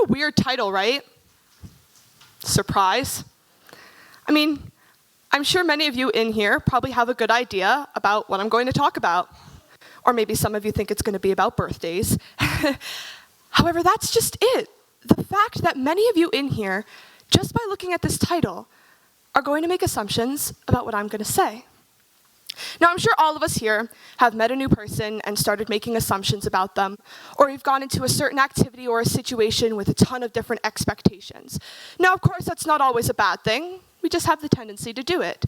a weird title, right? Surprise. I mean, I'm sure many of you in here probably have a good idea about what I'm going to talk about. Or maybe some of you think it's going to be about birthdays. However, that's just it. The fact that many of you in here, just by looking at this title, are going to make assumptions about what I'm going to say. Now, I'm sure all of us here have met a new person and started making assumptions about them, or you've gone into a certain activity or a situation with a ton of different expectations. Now, of course, that's not always a bad thing. We just have the tendency to do it.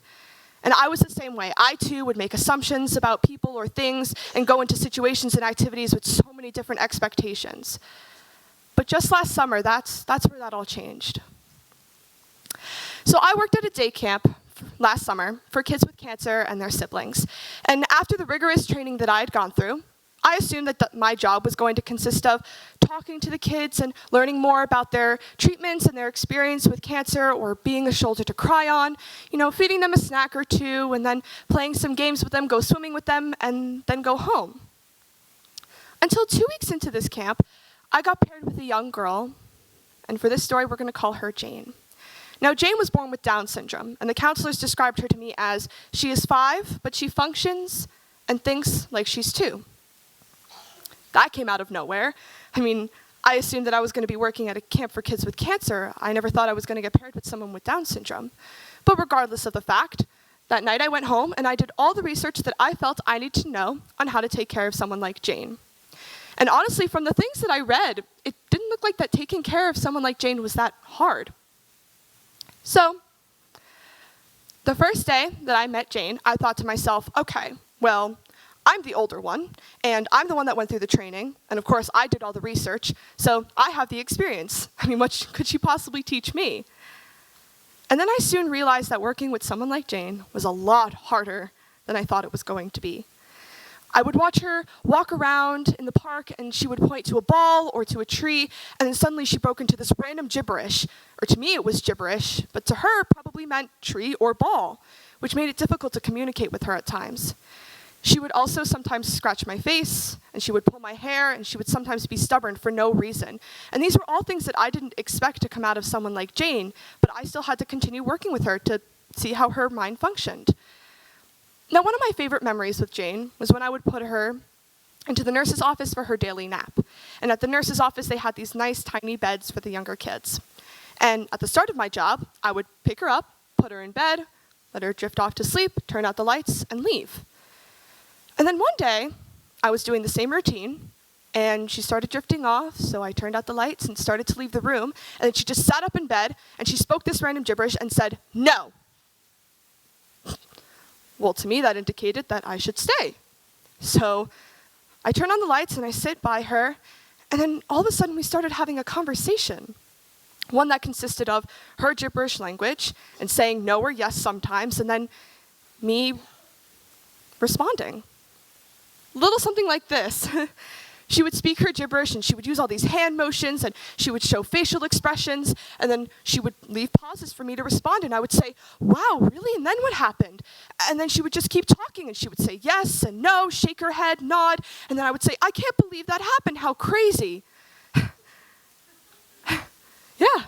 And I was the same way. I, too, would make assumptions about people or things and go into situations and activities with so many different expectations. But just last summer, that's where that all changed. So I worked at a day camp last summer for kids with cancer and their siblings. And after the rigorous training that I had gone through, I assumed that my job was going to consist of talking to the kids and learning more about their treatments and their experience with cancer, or being a shoulder to cry on, feeding them a snack or two, and then playing some games with them, go swimming with them, and then go home. Until 2 weeks into this camp, I got paired with a young girl, and for this story, we're going to call her Jane. Now, Jane was born with Down syndrome, and the counselors described her to me as, she is 5, but she functions and thinks like she's 2. That came out of nowhere. I mean, I assumed that I was going to be working at a camp for kids with cancer. I never thought I was going to get paired with someone with Down syndrome. But regardless of the fact, that night I went home and I did all the research that I felt I needed to know on how to take care of someone like Jane. And honestly, from the things that I read, it didn't look like that taking care of someone like Jane was that hard. So, the first day that I met Jane, I thought to myself, okay, well, I'm the older one, and I'm the one that went through the training, and of course I did all the research, so I have the experience. I mean, what could she possibly teach me? And then I soon realized that working with someone like Jane was a lot harder than I thought it was going to be. I would watch her walk around in the park, and she would point to a ball or to a tree, and then suddenly she broke into this random gibberish. Or to me it was gibberish, but to her probably meant tree or ball, which made it difficult to communicate with her at times. She would also sometimes scratch my face, and she would pull my hair, and she would sometimes be stubborn for no reason. And these were all things that I didn't expect to come out of someone like Jane, but I still had to continue working with her to see how her mind functioned. Now, one of my favorite memories with Jane was when I would put her into the nurse's office for her daily nap. And at the nurse's office, they had these nice tiny beds for the younger kids. And at the start of my job, I would pick her up, put her in bed, let her drift off to sleep, turn out the lights, and leave. And then one day, I was doing the same routine, and she started drifting off, so I turned out the lights and started to leave the room, and then she just sat up in bed, and she spoke this random gibberish and said, "No." Well, to me, that indicated that I should stay. So I turn on the lights, and I sit by her, and then all of a sudden, we started having a conversation. One that consisted of her gibberish language and saying no or yes sometimes, and then me responding. Little something like this. She would speak her gibberish, and she would use all these hand motions, and she would show facial expressions, and then she would leave pauses for me to respond, and I would say, "Wow, really? And then what happened?" And then she would just keep talking, and she would say yes and no, shake her head, nod, and then I would say, "I can't believe that happened. How crazy." Yeah.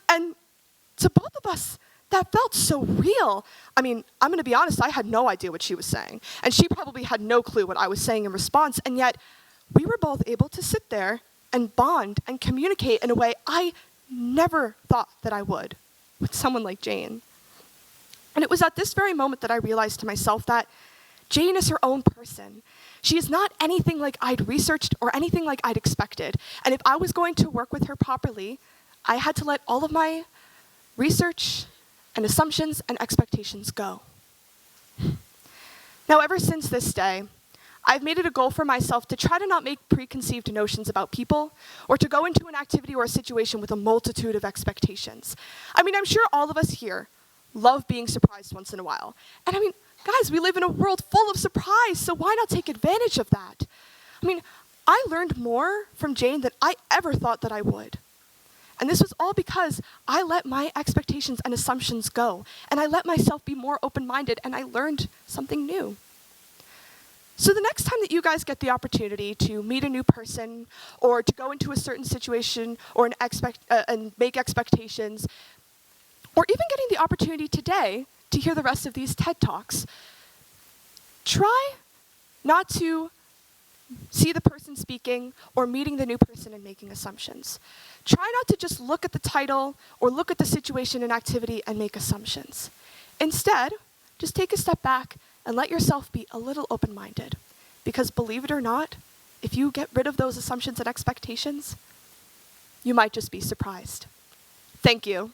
And to both of us, that felt so real. I mean, I'm going to be honest, I had no idea what she was saying. And she probably had no clue what I was saying in response. And yet, we were both able to sit there and bond and communicate in a way I never thought that I would with someone like Jane. And it was at this very moment that I realized to myself that Jane is her own person. She is not anything like I'd researched or anything like I'd expected. And if I was going to work with her properly, I had to let all of my research and assumptions and expectations go. Now, ever since this day, I've made it a goal for myself to try to not make preconceived notions about people or to go into an activity or a situation with a multitude of expectations. I mean, I'm sure all of us here love being surprised once in a while. And I mean, guys, we live in a world full of surprise, so why not take advantage of that? I mean, I learned more from Jane than I ever thought that I would. And this was all because I let my expectations and assumptions go, and I let myself be more open-minded, and I learned something new. So the next time that you guys get the opportunity to meet a new person or to go into a certain situation or and make expectations, or even getting the opportunity today to hear the rest of these TED Talks, try not to see the person speaking or meeting the new person and making assumptions. Try not to just look at the title or look at the situation and activity and make assumptions. Instead, just take a step back and let yourself be a little open-minded. Because believe it or not, if you get rid of those assumptions and expectations, you might just be surprised. Thank you.